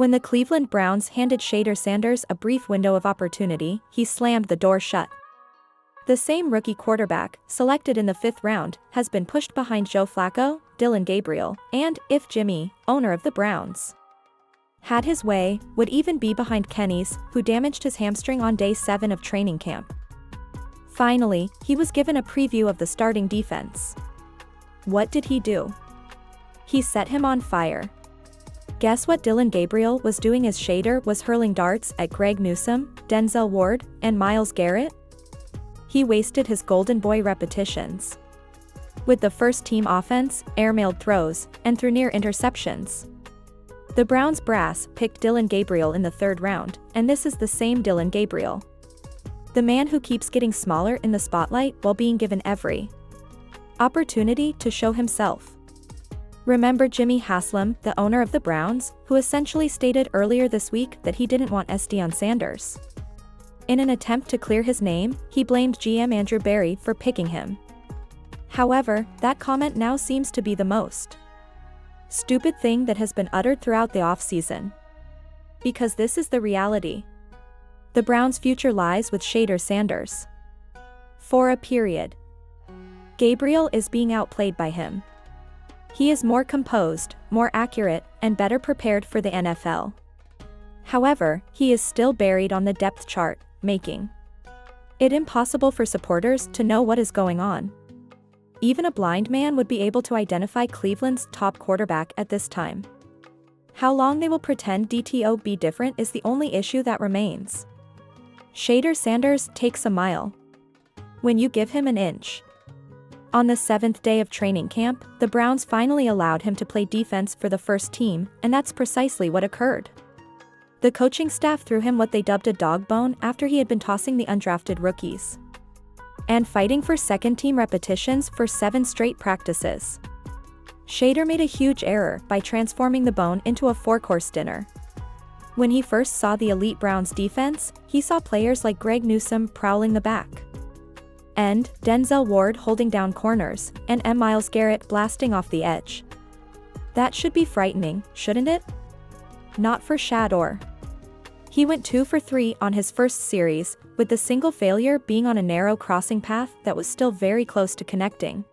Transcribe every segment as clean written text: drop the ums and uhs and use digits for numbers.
When the Cleveland Browns handed Shedeur Sanders a brief window of opportunity, he slammed the door shut. The same rookie quarterback, selected in the 5th round, has been pushed behind Joe Flacco, Dillon Gabriel, and, if Jimmy, owner of the Browns, had his way, would even be behind Kenny's, who damaged his hamstring on day 7 of training camp. Finally, he was given a preview of the starting defense. What did he do? He set him on fire. Guess what Dillon Gabriel was doing as Shedeur was hurling darts at Greg Newsome, Denzel Ward, and Myles Garrett? He wasted his golden boy repetitions with the first-team offense, airmailed throws, and threw near interceptions. The Browns brass picked Dillon Gabriel in the 3rd round, and this is the same Dillon Gabriel, the man who keeps getting smaller in the spotlight while being given every opportunity to show himself. Remember Jimmy Haslam, the owner of the Browns, who essentially stated earlier this week that he didn't want Shedeur Sanders? In an attempt to clear his name, he blamed GM Andrew Berea for picking him. However, that comment now seems to be the most stupid thing that has been uttered throughout the offseason. Because this is the reality. The Browns' future lies with Shedeur Sanders. For a period, Gabriel is being outplayed by him. He is more composed, more accurate, and better prepared for the NFL. However, he is still buried on the depth chart, making it impossible for supporters to know what is going on. Even a blind man would be able to identify Cleveland's top quarterback at this time. How long they will pretend DTO be different is the only issue that remains. Shedeur Sanders takes a mile when you give him an inch. On the 7th day of training camp, the Browns finally allowed him to play defense for the first team, and that's precisely what occurred. The coaching staff threw him what they dubbed a dog bone after he had been tossing the undrafted rookies and fighting for second-team repetitions for 7 straight practices. Shedeur made a huge error by transforming the bone into a 4-course dinner. When he first saw the elite Browns defense, he saw players like Greg Newsome prowling the back end, Denzel Ward holding down corners, and Myles Garrett blasting off the edge. That should be frightening, shouldn't it? Not for Shedeur. He went 2 for 3 on his first series, with the single failure being on a narrow crossing path that was still very close to connecting.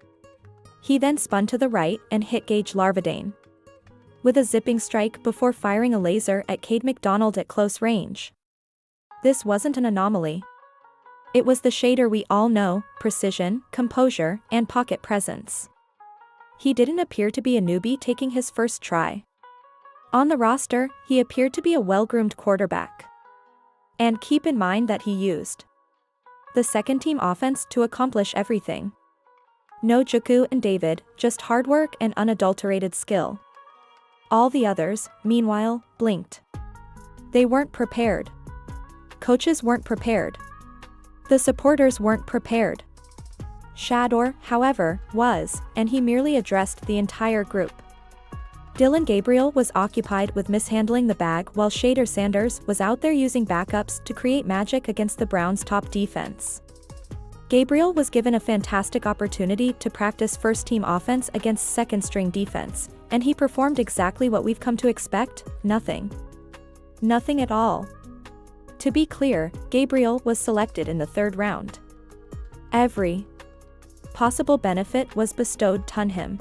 He then spun to the right and hit Gage Larvadain with a zipping strike before firing a laser at Cade McDonald at close range. This wasn't an anomaly. It was the Shedeur we all know: precision, composure, and pocket presence. He didn't appear to be a newbie taking his first try. On the roster, he appeared to be a well-groomed quarterback. And keep in mind that he used the second-team offense to accomplish everything. No Juku and David, just hard work and unadulterated skill. All the others, meanwhile, blinked. They weren't prepared. Coaches weren't prepared. The supporters weren't prepared. Shedeur, however, was, and he merely addressed the entire group. Dillon Gabriel was occupied with mishandling the bag while Shedeur Sanders was out there using backups to create magic against the Browns' top defense. Gabriel was given a fantastic opportunity to practice first-team offense against second-string defense, and he performed exactly what we've come to expect: nothing. Nothing at all. To be clear, Gabriel was selected in the 3rd round. Every possible benefit was bestowed on him.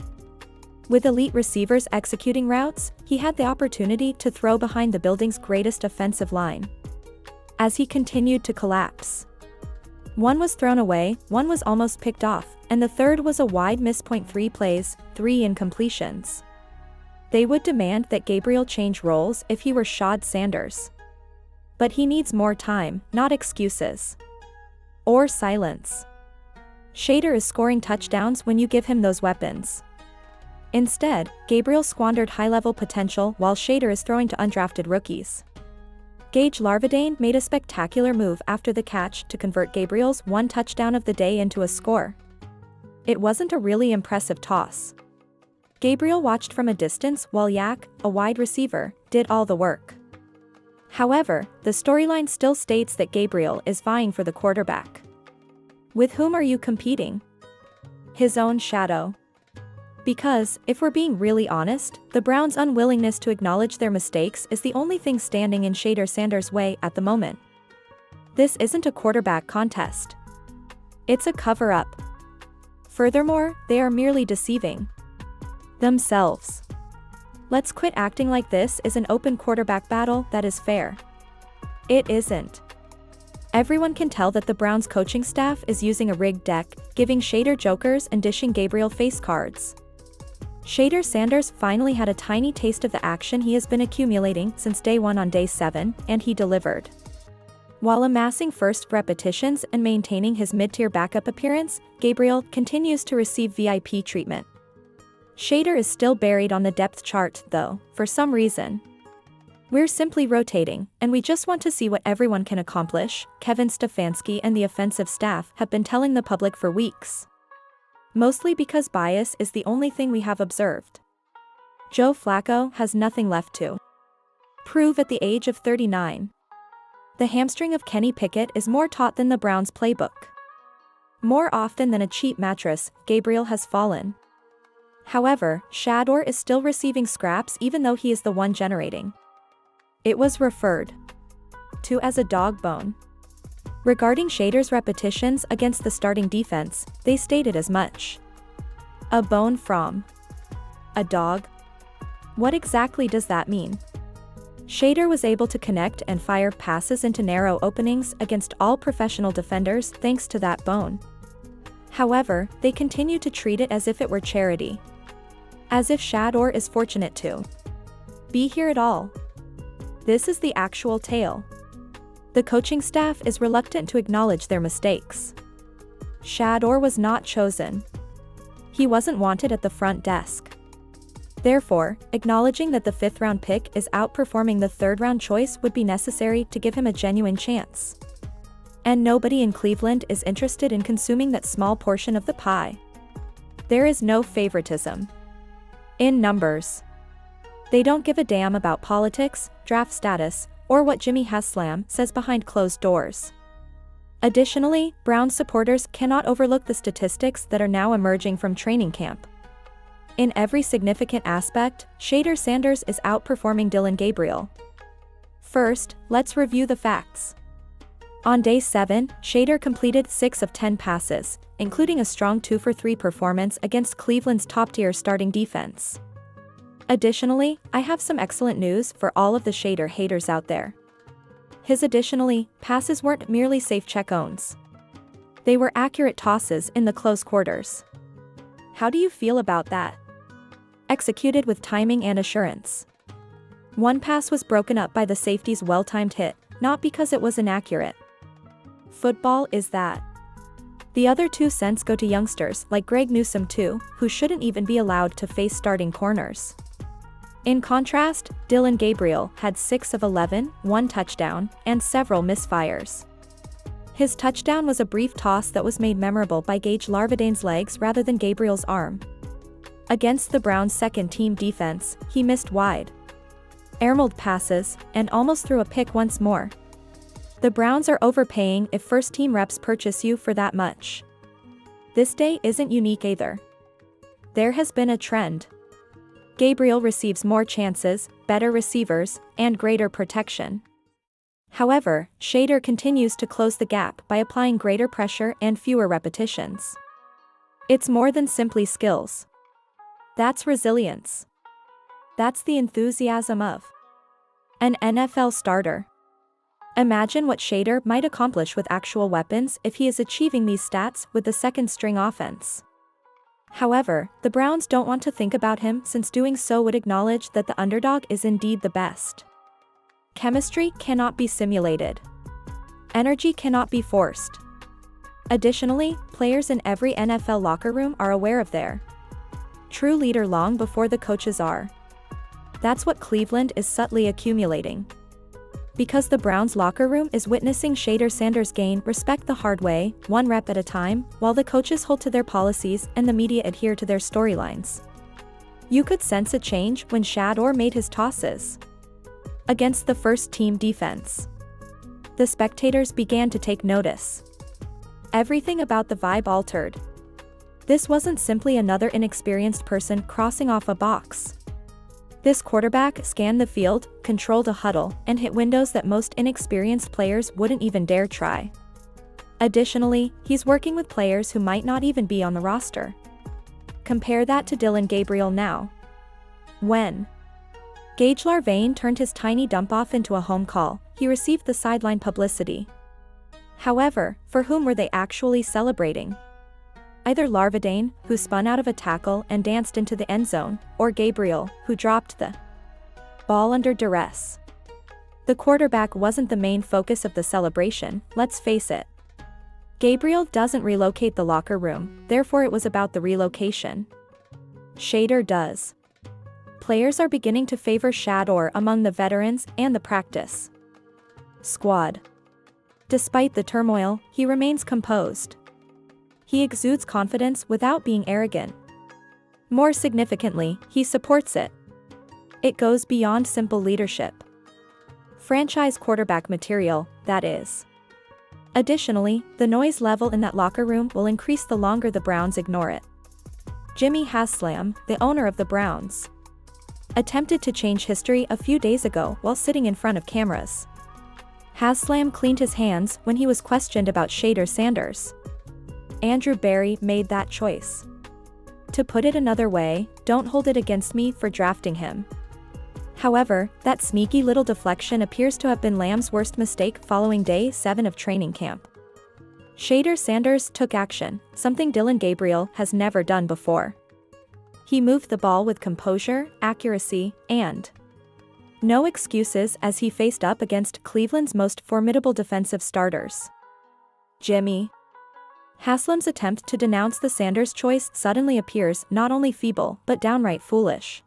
With elite receivers executing routes, he had the opportunity to throw behind the building's greatest offensive line. As he continued to collapse, one was thrown away, one was almost picked off, and the third was a wide miss. 3 plays, 3 incompletions. They would demand that Gabriel change roles if he were Shedeur Sanders. But he needs more time, not excuses. Or silence. Shedeur is scoring touchdowns when you give him those weapons. Instead, Gabriel squandered high-level potential while Shedeur is throwing to undrafted rookies. Gage Larvadain made a spectacular move after the catch to convert Gabriel's 1 touchdown of the day into a score. It wasn't a really impressive toss. Gabriel watched from a distance while Yak, a wide receiver, did all the work. However, the storyline still states that Gabriel is vying for the quarterback. With whom are you competing? His own shadow. Because, if we're being really honest, the Browns' unwillingness to acknowledge their mistakes is the only thing standing in Shedeur Sanders' way at the moment. This isn't a quarterback contest. It's a cover-up. Furthermore, they are merely deceiving themselves. Let's quit acting like this is an open quarterback battle that is fair. It isn't. Everyone can tell that the Browns' coaching staff is using a rigged deck, giving Shedeur jokers and dishing Gabriel face cards. Shedeur Sanders finally had a tiny taste of the action he has been accumulating since day 1 on day 7, and he delivered. While amassing first repetitions and maintaining his mid-tier backup appearance, Gabriel continues to receive VIP treatment. Shedeur is still buried on the depth chart, though, for some reason. We're simply rotating, and we just want to see what everyone can accomplish, Kevin Stefanski and the offensive staff have been telling the public for weeks. Mostly because bias is the only thing we have observed. Joe Flacco has nothing left to prove at the age of 39. The hamstring of Kenny Pickett is more taut than the Browns' playbook. More often than a cheap mattress, Gabriel has fallen. However, Shedeur is still receiving scraps even though he is the one generating. It was referred to as a dog bone. Regarding Shedeur's repetitions against the starting defense, they stated as much. A bone from a dog? What exactly does that mean? Shedeur was able to connect and fire passes into narrow openings against all professional defenders thanks to that bone. However, they continue to treat it as if it were charity. As if Shedeur is fortunate to be here at all. This is the actual tale. The coaching staff is reluctant to acknowledge their mistakes. Shedeur was not chosen. He wasn't wanted at the front desk. Therefore, acknowledging that the 5th-round pick is outperforming the 3rd-round choice would be necessary to give him a genuine chance. And nobody in Cleveland is interested in consuming that small portion of the pie. There is no favoritism in numbers. They don't give a damn about politics, draft status, or what Jimmy Haslam says behind closed doors. Additionally, Browns supporters cannot overlook the statistics that are now emerging from training camp. In every significant aspect, Shedeur Sanders is outperforming Dillon Gabriel. First, let's review the facts. On day 7, Shedeur completed 6 of 10 passes, including a strong 2-for-3 performance against Cleveland's top-tier starting defense. Additionally, I have some excellent news for all of the Shedeur haters out there. His passes weren't merely safe check-ons. They were accurate tosses in the close quarters. How do you feel about that? Executed with timing and assurance. One pass was broken up by the safety's well-timed hit, not because it was inaccurate. Football is that. The other 2 cents go to youngsters like Greg Newsome too, who shouldn't even be allowed to face starting corners. In contrast, Dillon Gabriel had 6 of 11, 1 touchdown, and several misfires. His touchdown was a brief toss that was made memorable by Gage Larvadane's legs rather than Gabriel's arm. Against the Browns' second-team defense, he missed wide, airmailed passes, and almost threw a pick once more. The Browns are overpaying if first-team reps purchase you for that much. This day isn't unique either. There has been a trend. Gabriel receives more chances, better receivers, and greater protection. However, Shedeur continues to close the gap by applying greater pressure and fewer repetitions. It's more than simply skills. That's resilience. That's the enthusiasm of an NFL starter. Imagine what Shedeur might accomplish with actual weapons if he is achieving these stats with the second-string offense. However, the Browns don't want to think about him since doing so would acknowledge that the underdog is indeed the best. Chemistry cannot be simulated. Energy cannot be forced. Additionally, players in every NFL locker room are aware of their true leader long before the coaches are. That's what Cleveland is subtly accumulating. Because the Browns' locker room is witnessing Shedeur Sanders gain respect the hard way, 1 rep at a time, while the coaches hold to their policies and the media adhere to their storylines. You could sense a change when Shedeur made his tosses against the first-team defense. The spectators began to take notice. Everything about the vibe altered. This wasn't simply another inexperienced person crossing off a box. This quarterback scanned the field, controlled a huddle, and hit windows that most inexperienced players wouldn't even dare try. Additionally, he's working with players who might not even be on the roster. Compare that to Dillon Gabriel now. When Gage Larvain turned his tiny dump-off into a home call, he received the sideline publicity. However, for whom were they actually celebrating? Either Larvain, who spun out of a tackle and danced into the end zone, or Gabriel, who dropped the ball under duress. The quarterback wasn't the main focus of the celebration, let's face it. Gabriel doesn't relocate the locker room, therefore it was about the relocation. Shedeur does. Players are beginning to favor Shedeur among the veterans and the practice squad. Despite the turmoil, he remains composed. He exudes confidence without being arrogant. More significantly, he supports it. It goes beyond simple leadership. Franchise quarterback material, that is. Additionally, the noise level in that locker room will increase the longer the Browns ignore it. Jimmy Haslam, the owner of the Browns, attempted to change history a few days ago while sitting in front of cameras. Haslam cleaned his hands when he was questioned about Shedeur Sanders. Andrew Berry made that choice. To put it another way, don't hold it against me for drafting him. However, that sneaky little deflection appears to have been Lamb's worst mistake following day 7 of training camp. Shedeur Sanders took action, something Dillon Gabriel has never done before. He moved the ball with composure, accuracy, and no excuses as he faced up against Cleveland's most formidable defensive starters. Jimmy Haslam's attempt to denounce the Sanders choice suddenly appears not only feeble but downright foolish.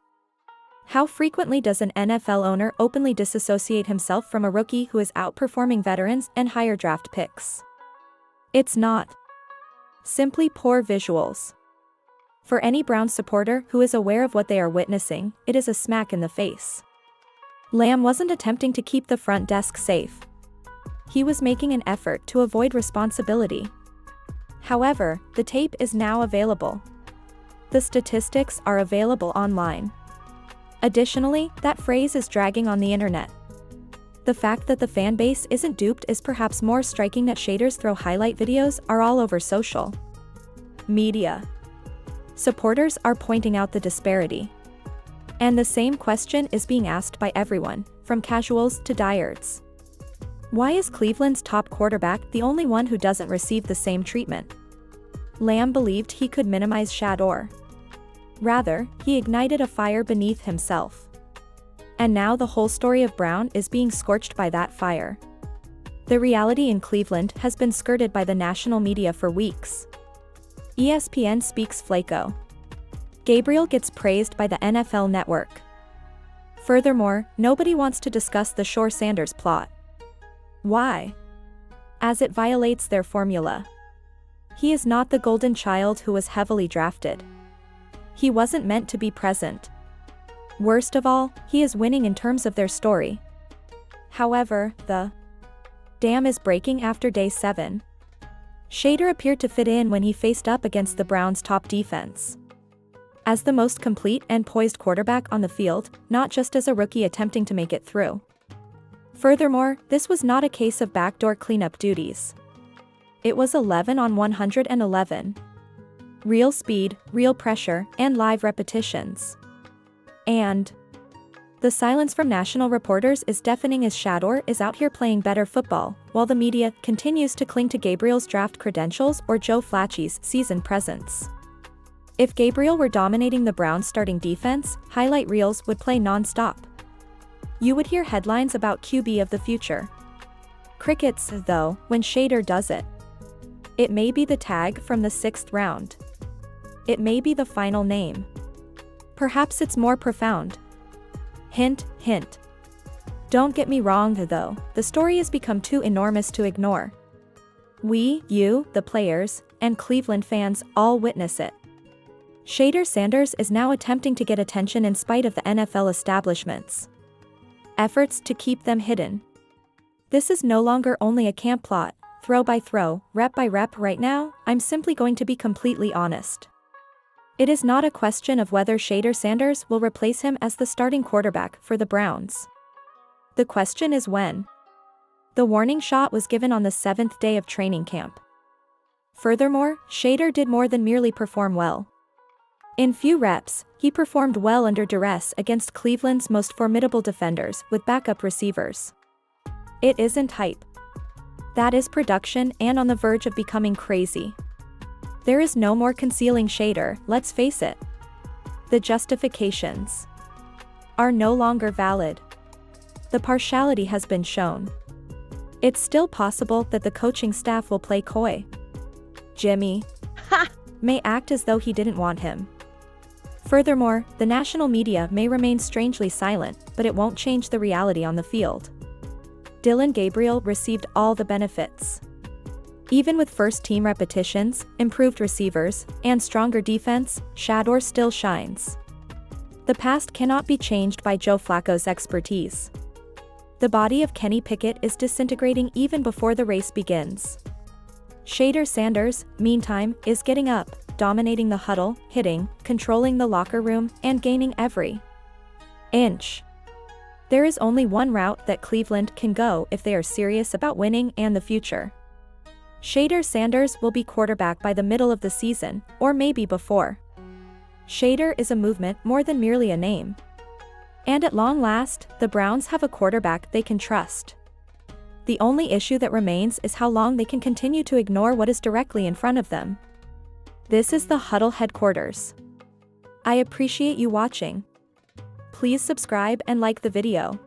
How frequently does an NFL owner openly disassociate himself from a rookie who is outperforming veterans and higher draft picks? It's not simply poor visuals. For any Browns supporter who is aware of what they are witnessing, it is a smack in the face. Lamb wasn't attempting to keep the front desk safe. He was making an effort to avoid responsibility. However, the tape is now available. The statistics are available online. Additionally, that phrase is dragging on the internet. The fact that the fan base isn't duped is perhaps more striking that Shedeur's throw highlight videos are all over social media. Supporters are pointing out the disparity. And the same question is being asked by everyone, from casuals to diehards. Why is Cleveland's top quarterback the only one who doesn't receive the same treatment? Lamb believed he could minimize Shedeur. Rather, he ignited a fire beneath himself. And now the whole story of Brown is being scorched by that fire. The reality in Cleveland has been skirted by the national media for weeks. ESPN speaks Flacco. Gabriel gets praised by the NFL Network. Furthermore, nobody wants to discuss the Shedeur Sanders plot. Why? As it violates their formula. He is not the golden child who was heavily drafted. He wasn't meant to be present. Worst of all, he is winning in terms of their story. However, the dam is breaking after day 7. Shedeur appeared to fit in when he faced up against the Browns' top defense. As the most complete and poised quarterback on the field, not just as a rookie attempting to make it through. Furthermore, this was not a case of backdoor cleanup duties. It was 11 on 111. Real speed, real pressure, and live repetitions. And the silence from national reporters is deafening as Shedeur is out here playing better football, while the media continues to cling to Gabriel's draft credentials or Joe Flacco's season presence. If Gabriel were dominating the Browns' starting defense, highlight reels would play non-stop. You would hear headlines about QB of the future. Crickets, though, when Shedeur does it. It may be the tag from the 6th round. It may be the final name. Perhaps it's more profound. Hint, hint. Don't get me wrong though, the story has become too enormous to ignore. We, you, the players, and Cleveland fans all witness it. Shedeur Sanders is now attempting to get attention in spite of the NFL establishment's efforts to keep them hidden. This is no longer only a camp plot, throw by throw, rep by rep right now, I'm simply going to be completely honest. It is not a question of whether Shedeur Sanders will replace him as the starting quarterback for the Browns. The question is when. The warning shot was given on the 7th day of training camp. Furthermore, Shedeur did more than merely perform well. In few reps, he performed well under duress against Cleveland's most formidable defenders with backup receivers. It isn't hype. That is production and on the verge of becoming crazy. There is no more concealing Shedeur, let's face it. The justifications are no longer valid. The partiality has been shown. It's still possible that the coaching staff will play coy. Jimmy may act as though he didn't want him. Furthermore, the national media may remain strangely silent, but it won't change the reality on the field. Dillon Gabriel received all the benefits. Even with first-team repetitions, improved receivers, and stronger defense, Shedeur still shines. The past cannot be changed by Joe Flacco's expertise. The body of Kenny Pickett is disintegrating even before the race begins. Shedeur Sanders, meantime, is getting up, dominating the huddle, hitting, controlling the locker room, and gaining every inch. There is only one route that Cleveland can go if they are serious about winning and the future. Shedeur Sanders will be quarterback by the middle of the season, or maybe before. Shedeur is a movement more than merely a name. And at long last, the Browns have a quarterback they can trust. The only issue that remains is how long they can continue to ignore what is directly in front of them. This is the Huddle headquarters. I appreciate you watching. Please subscribe and like the video.